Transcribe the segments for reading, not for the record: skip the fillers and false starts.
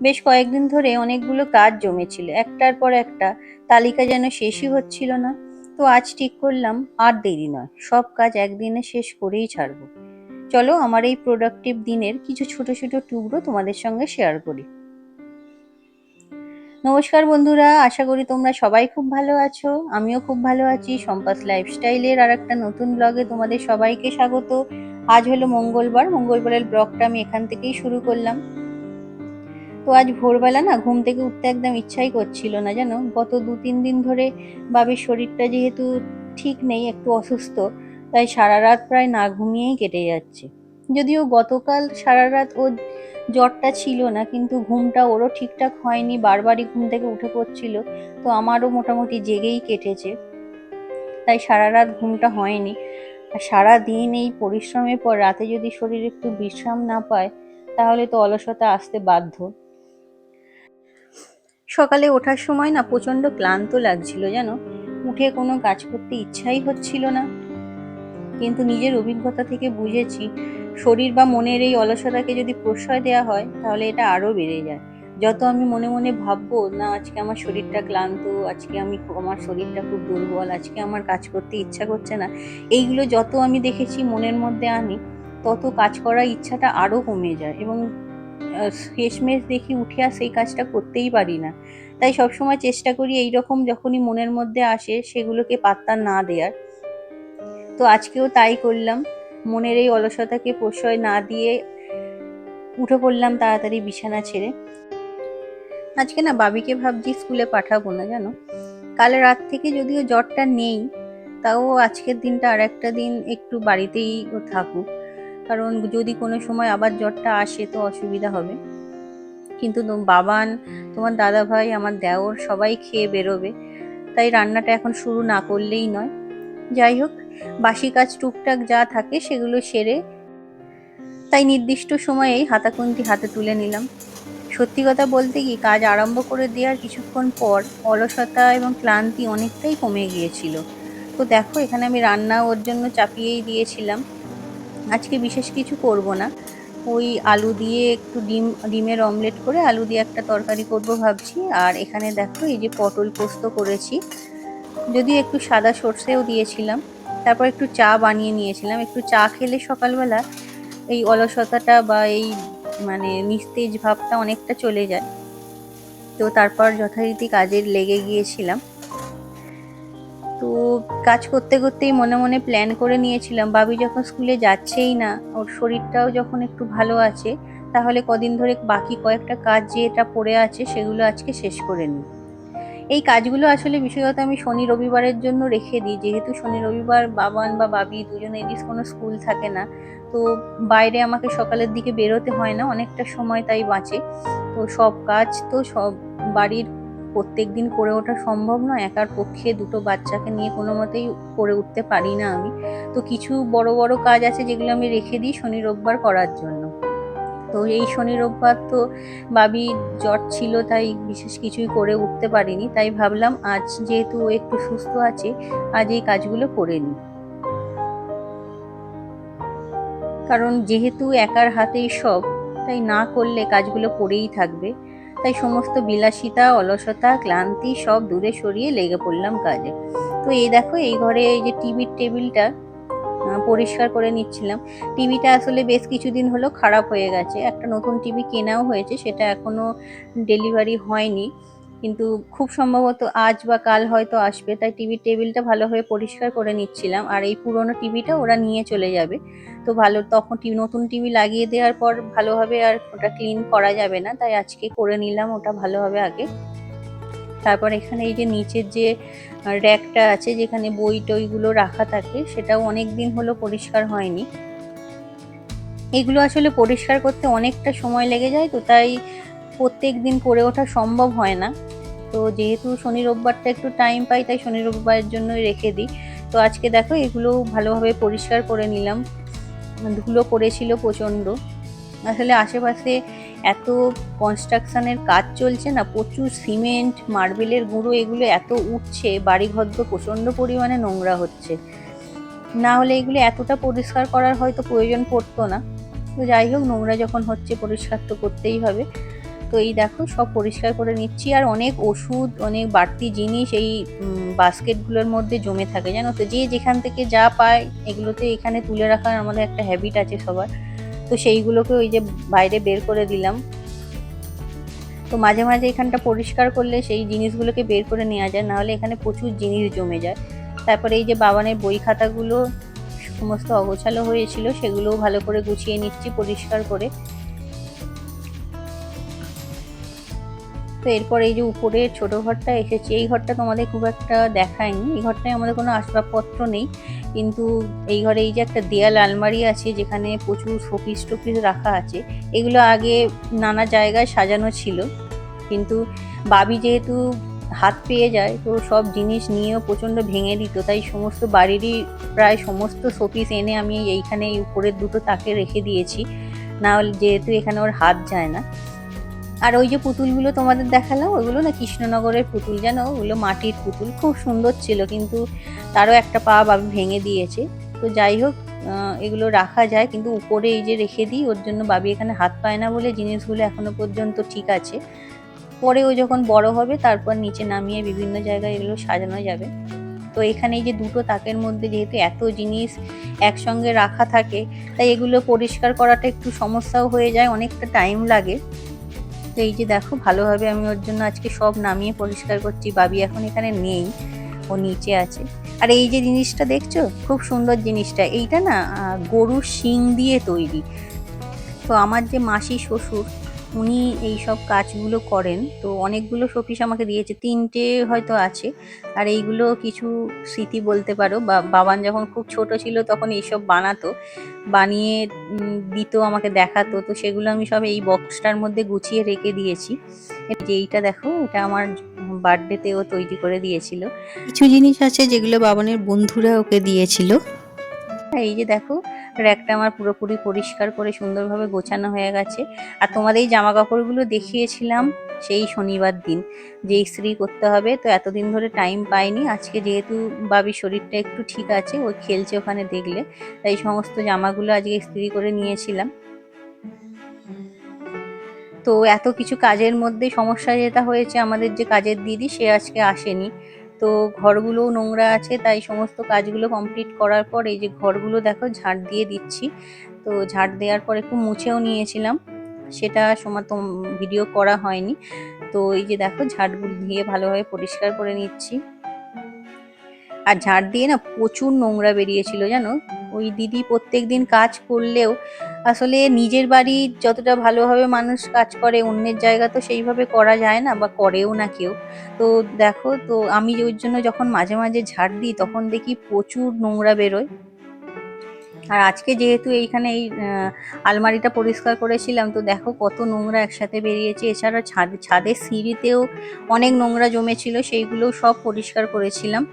বেশ কয়েকদিন ধরে অনেকগুলো কাজ জমেছিল, একটার পর একটা। তালিকা যেন শেষই হচ্ছিল না। তো আজ ঠিক করলাম আর দেরি নয়, সব কাজ একদিনে শেষ করেই ছাড়বো। চলো আমার এই প্রোডাক্টিভ দিনের কিছু ছোট ছোট টুকরো তোমাদের সঙ্গে শেয়ার করি। নমস্কার বন্ধুরা, আশা করি তোমরা সবাই খুব ভালো আছো। আমিও খুব ভালো আছি। সম্পাস লাইফস্টাইলের আর একটা নতুন ব্লগে তোমাদের সবাইকে স্বাগত। আজ হলো মঙ্গলবার, মঙ্গলবারের ব্লগটা আমি এখান থেকেই শুরু করলাম। তো আজ ভোরবেলা না ঘুম থেকে উঠতে একদম ইচ্ছাই করছিল না, জানো। গত 2-3 দিন ধরে বাবির শরীরটা যেহেতু ঠিক নেই, একটু অসুস্থ, তাই সারা রাত প্রায় না ঘুমিয়েই কেটে যাচ্ছে। যদিও গতকাল সারা রাত ও জ্বরটা ছিল না, কিন্তু ঘুমটা ওরও ঠিকঠাক হয়নি, বারবারই ঘুম থেকে উঠে পড়ছিল। তো আমারও মোটামুটি জেগেই কেটেছে, তাই সারা রাত ঘুমটা হয়নি। আর সারা দিন এই পরিশ্রমের পর রাতে যদি শরীর একটু বিশ্রাম না পায়, তাহলে তো অলসতা আসতে বাধ্য। সকালে ওঠার সময় না প্রচন্ড ক্লান্ত লাগছিল, জানো। উঠে কোনো কাজ করতে ইচ্ছাই হচ্ছিল না। কিন্তু নিজের অভিজ্ঞতা থেকে বুঝেছি, শরীর বা মনের এই অলসতাকে যদি প্রশ্রয় দেওয়া হয়, তাহলে এটা আরো বেড়ে যায়। যত আমি মনে মনে ভাববো না আজকে আমার শরীরটা ক্লান্ত, আজকে আমার শরীরটা খুব দুর্বল, আজকে আমার কাজ করতে ইচ্ছা করছে না, এইগুলো যত আমি দেখেছি মনের মধ্যে আনি, তত কাজ করার ইচ্ছাটা আরো কমে যায়। এবং শেষমেশ দেখি উঠে আর সেই কাজটা করতেই পারি না। তাই সবসময় চেষ্টা করি এইরকম যখনই মনের মধ্যে আসে সেগুলোকে পাত্তা না দেওয়ার। তো আজকেও তাই করলাম। মনের এই অলসতাকে প্রশ্রয় না দিয়ে উঠে পড়লাম তাড়াতাড়ি বিছানা ছেড়ে। আজকে না বাবিকে ভাবছি স্কুলে পাঠাবো না, জানো। কাল রাত থেকে যদিও জ্বরটা নেই, তাও আজকের দিনটা আর একটা দিন একটু বাড়িতেই ও থাকুক। কারণ যদি কোনো সময় আবার জ্বরটা আসে তো অসুবিধা হবে। কিন্তু বাবান, তোমার দাদা ভাই, আমার দেওর সবাই খেয়ে বেরোবে, তাই রান্নাটা এখন শুরু না করলেই নয়। যাই হোক, বাসি কাজ টুকটাক যা থাকে সেগুলো সেরে তাই নির্দিষ্ট সময়েই হাতাখুন্তি হাতে তুলে নিলাম। সত্যি কথা বলতে কি, কাজ আরম্ভ করে দেওয়ার কিছুক্ষণ পর অলসতা এবং ক্লান্তি অনেকটাই কমে গিয়েছিল। তো দেখো, এখানে আমি রান্না ওর জন্য চাপিয়েই দিয়েছিলাম। আজকে বিশেষ কিছু করব না, ওই আলু দিয়ে একটু ডিমের অমলেট করে আলু দিয়ে একটা তরকারি করব ভাবছি। আর এখানে দেখো এই যে পটল পোস্ত করেছি, যদিও একটু সাদা সর্ষেও দিয়েছিলাম। তারপর একটু চা বানিয়ে নিয়েছিলাম। একটু চা খেলে সকালবেলা এই অলসতাটা বা এই নিস্তেজ ভাবটা অনেকটা চলে যায়। তো তারপর যথারীতি কাজে লেগে গিয়েছিলাম। তো কাজ করতে করতেই মনে মনে প্ল্যান করে নিয়েছিলাম, বাবি যখন স্কুলে যাচ্ছেই না, ওর শরীরটাও যখন একটু ভালো আছে, তাহলে কদিন ধরে বাকি কয়েকটা কাজ যেটা পড়ে আছে সেগুলো আজকে শেষ করে নিই। এই কাজগুলো আসলে বিশেষত আমি শনি রবিবারের জন্য রেখে দিই, যেহেতু শনি রবিবার বাবান বা বাবি দুজনেরই কোনো স্কুল থাকে না। তো বাইরে আমাকে সকালের দিকে বেরোতে হয় না, অনেকটা সময় তাই বাঁচে। তো সব কাজ তো সব বাড়ির প্রত্যেক দিন করে ওঠা সম্ভব নয়, একার পক্ষে দুটো বাচ্চাকে নিয়ে কোনো মতেই করে উঠতে পারি না আমি। তো কিছু বড় বড় কাজ আছে যেগুলো আমি রেখে দিই শনি রোববার করার জন্য। তো এই শনি রোববার তো বাবির জ্বর ছিল, তাই বিশেষ কিছুই করে উঠতে পারিনি। তাই ভাবলাম আজ যেহেতু ও একটু সুস্থ আছে, আজ এই কাজগুলো করে নিই। কারণ যেহেতু একার হাতেই সব, তাই না করলে কাজগুলো পড়েই থাকবে। তাই সমস্ত বিলাসিতা, অলসতা, ক্লান্তি সব দূরে সরিয়ে লেগে পড়লাম কাজে। তো এই দেখো, এই ঘরে এই যে টিভির টেবিলটা পরিষ্কার করে নিচ্ছিলাম। টিভিটা আসলে বেশ কিছুদিন হলো খারাপ হয়ে গেছে। একটা নতুন টিভি কেনাও হয়েছে, সেটা এখনো ডেলিভারি হয়নি, কিন্তু খুব সম্ভবত আজ বা কাল হয়তো আসবে। তাই টিভির টেবিলটা ভালোভাবে পরিষ্কার করে নিচ্ছিলাম। আর এই পুরোনো টিভিটা ওরা নিয়ে চলে যাবে। তো ভালো, তখন নতুন টিভি লাগিয়ে দেওয়ার পর ভালোভাবে আর ওটা ক্লিন করা যাবে না, তাই আজকে করে নিলাম ওটা ভালোভাবে আগে। তারপর এখানে এই যে নিচের যে র্যাকটা আছে যেখানে বই টইগুলো রাখা থাকে, সেটাও অনেক দিন হলো পরিষ্কার হয়নি। এগুলো আসলে পরিষ্কার করতে অনেকটা সময় লেগে যায়, তো তাই প্রত্যেক দিন করে ওঠা সম্ভব হয় না। তো যেহেতু শনি রোববারটা একটু টাইম পাই, তাই শনি রোববারের জন্যই রেখে দিই। তো আজকে দেখো এগুলো ভালোভাবে পরিষ্কার করে নিলাম। ধুলো পড়েছিল প্রচণ্ড। আসলে আশেপাশে এত কনস্ট্রাকশনের কাজ চলছে না, প্রচুর সিমেন্ট, মার্বেলের গুঁড়ো এগুলো এত উঠছে, বাড়িঘর তো প্রচণ্ড পরিমাণে নোংরা হচ্ছে। না হলে এগুলো এতটা পরিষ্কার করার হয়তো প্রয়োজন পড়তো না। তো যাই হোক, নোংরা যখন হচ্ছে পরিষ্কার তো করতেই হবে। তো এই দেখো সব পরিষ্কার করে নিচ্ছি। আর অনেক ওষুধ, অনেক বাড়তি জিনিস এই বাস্কেটগুলোর মধ্যে জমে থাকে, জানো তো। যে যেখান থেকে যা পায় এগুলোতে এখানে তুলে রাখার আমাদের একটা হ্যাবিট আছে সবার। তো সেইগুলোকে ওই যে বাইরে বের করে দিলাম। তো মাঝে মাঝে এখানটা পরিষ্কার করলে সেই জিনিসগুলোকে বের করে নেওয়া যায়, নাহলে এখানে প্রচুর জিনিস জমে যায়। তারপরে এই যে বাবানের বই খাতাগুলো সমস্ত অগোছালো হয়েছিল, সেগুলোও ভালো করে গুছিয়ে নিচ্ছি পরিষ্কার করে। তো এরপর এই যে উপরের ছোট ঘরটা এসেছি। এই ঘরটা তোমাদের খুব একটা দেখায়নি। এই ঘরটায় আমাদের কোনো আসবাবপত্র নেই, কিন্তু এই ঘরে এই যে একটা দেয়াল আলমারি আছে যেখানে প্রচুর শোপিস টোপিস রাখা আছে। এগুলো আগে নানা জায়গায় সাজানো ছিল, কিন্তু বাবি যেহেতু হাত পেয়ে যায় তো সব জিনিস নিয়েও প্রচণ্ড ভেঙে দিত, তাই সমস্ত বাড়িরই প্রায় সমস্ত শোপিস এনে আমি এইখানে এই উপরের দুটো তাকে রেখে দিয়েছি, না হলে যেহেতু এখানে ওর হাত যায় না। আর ওই যে পুতুলগুলো তোমাদের দেখালাম, ওইগুলো না কৃষ্ণনগরের পুতুল, জানো, ওগুলো মাটির পুতুল, খুব সুন্দর ছিল, কিন্তু তারও একটা পা বাবি ভেঙে দিয়েছে। তো যাই হোক, এগুলো রাখা যায়, কিন্তু উপরে এই যে রেখে দিই, ওর জন্য বাবি এখানে হাত পায় না বলে জিনিসগুলো এখনো পর্যন্ত ঠিক আছে। পরে ও যখন বড় হবে তারপর নিচে নামিয়ে বিভিন্ন জায়গায় এগুলো সাজানো যাবে। তো এখানে এই যে দুটো তাকের মধ্যে যেহেতু এত জিনিস একসঙ্গে রাখা থাকে, তাই এগুলো পরিষ্কার করাটা একটু সমস্যাও হয়ে যায়, অনেকটা টাইম লাগে। তো এই যে দেখো ভালোভাবে আমি ওর জন্য আজকে সব নামিয়ে পরিষ্কার করছি। বাবি এখন এখানে নেই, ও নিচে আছে। আর এই যে জিনিসটা দেখছো, খুব সুন্দর জিনিসটা, এইটা না গরুর শিং দিয়ে তৈরি। তো আমার যে মাসি শ্বশুর, উনি এই সব কাজগুলো করেন। তো অনেকগুলো শোপিস আমাকে দিয়েছে, 3টে হয়তো আছে। আর এইগুলো কিছু স্মৃতি বলতে পারো। বাবান যখন খুব ছোট ছিল তখন এইসব বানাতো, বানিয়ে দিত, আমাকে দেখাতো। তো সেগুলো আমি সব এই বক্সটার মধ্যে গুছিয়ে রেখে দিয়েছি। যে এইটা দেখো, এটা আমার বার্থডেতেও তৈরি করে দিয়েছিল। কিছু জিনিস আছে যেগুলো বাবানের বন্ধুরা ওকে দিয়েছিল। এই যে দেখো, র্যাকটা আমার পুরোপুরি পরিষ্কার করে সুন্দরভাবে গোছানো হয়ে গেছে। আর তোমাদের এই জামা কাপড়গুলো দেখিয়েছিলাম সেই শনিবার দিন যে ইস্ত্রি করতে হবে, তো এতদিন ধরে টাইম পাইনি। আজকে যেহেতু বাবির শরীরটা একটু ঠিক আছে, ও খেলছে ওখানে দেখলে, তাই সমস্ত জামাগুলো আজকে ইস্ত্রি করে নিয়েছিলাম। তো এত কিছু কাজের মধ্যে সমস্যা যেটা হয়েছে, আমাদের যে কাজের দিদি সে আজকে আসেনি। তো ঘরগুলোও নোংরা আছে, তাই সমস্ত কাজগুলো কমপ্লিট করার পর এই যে ঘরগুলো দেখো ঝাড় দিয়ে দিচ্ছি। তো ঝাড় দেওয়ার পর একটু মুছেও নিয়েছিলাম, সেটা সময় তো ভিডিও করা হয়নি। তো এই যে দেখো ঝাড়গুলো দিয়ে ভালোভাবে পরিষ্কার করে নিচ্ছি। আর ঝাড় দিয়ে না প্রচুর নোংরা বেরিয়েছিল, জানো। ওই দিদি প্রত্যেকদিন কাজ করলেও আসলে নিজের বাড়ি যতটা ভালোভাবে মানুষ কাজ করে, অন্যের জায়গা তো সেইভাবে করা যায় না, বা করেও না কেউ। তো দেখো, তো আমি ওর জন্য যখন মাঝে মাঝে ঝাড় দিই তখন দেখি প্রচুর নোংরা বেরোয়। আর আজকে যেহেতু এইখানে এই আলমারিটা পরিষ্কার করেছিলাম, তো দেখো কত নোংরা একসাথে বেরিয়েছে। এছাড়া ছাদের সিঁড়িতেও অনেক নোংরা জমেছিল, সেইগুলোও সব পরিষ্কার করেছিলাম।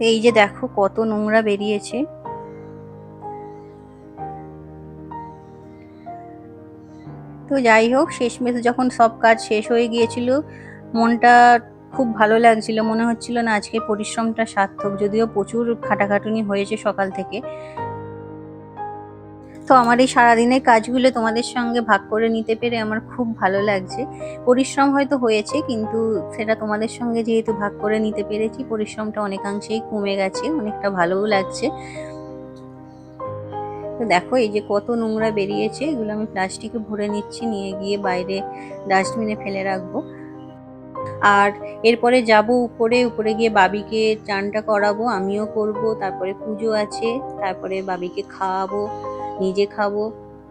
তো এই যে দেখো কত নোংরা বেরিয়েছে। তো যাই হোক, শেষমেশ যখন সব কাজ শেষ হয়ে গিয়েছিল, মনটা খুব ভালো লাগছিল, মনে হচ্ছিল না আজকে পরিশ্রমটা সার্থক, যদিও প্রচুর খাটাখাটুনি হয়েছে সকাল থেকে। তো আমার এই সারাদিনের কাজগুলো তোমাদের সঙ্গে ভাগ করে নিতে পেরে আমার খুব ভালো লাগছে। পরিশ্রম হয়তো হয়েছে, কিন্তু সেটা তোমাদের সঙ্গে যেহেতু ভাগ করে নিতে পেরেছি, পরিশ্রমটা অনেকাংশেই কমে গেছে, অনেকটা ভালোও লাগছে। তো দেখো এই যে কত নোংরা বেরিয়েছে, এগুলো আমি প্লাস্টিকে ভরে নিচ্ছি, নিয়ে গিয়ে বাইরে ডাস্টবিনে ফেলে রাখবো। আর এরপরে যাব উপরে, উপরে গিয়ে বাবিকে চানটা করাবো, আমিও করব, তারপরে পুজো আছে, তারপরে বাবিকে খাওয়াবো, নিজে খাবো,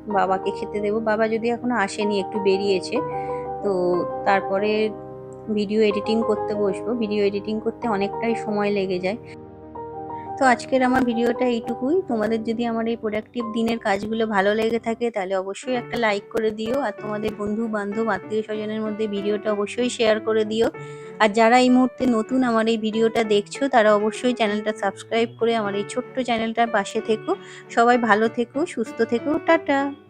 বাবাকে খেতে দেবো। বাবা যদি এখনো আসেনি, একটু বেরিয়েছে। তো তারপরে ভিডিও এডিটিং করতে বসবো। ভিডিও এডিটিং করতে অনেকটাই সময় লেগে যায়। তো আজকের আমার ভিডিওটা এইটুকুই। তোমাদের যদি আমার এই প্রোডাক্টিভ দিনের কাজগুলো ভালো লেগে থাকে তাহলে অবশ্যই একটা লাইক করে দিও, আর তোমাদের বন্ধু বান্ধব আত্মীয় স্বজনের মধ্যে ভিডিওটা অবশ্যই শেয়ার করে দিও। আর যারা এই মুহূর্তে নতুন আমার এই ভিডিওটা দেখছো তারা অবশ্যই চ্যানেলটা সাবস্ক্রাইব করে আমার এই ছোট্ট চ্যানেলটার পাশে থেকো। সবাই ভালো থেকো, সুস্থ থেকো, টাটা।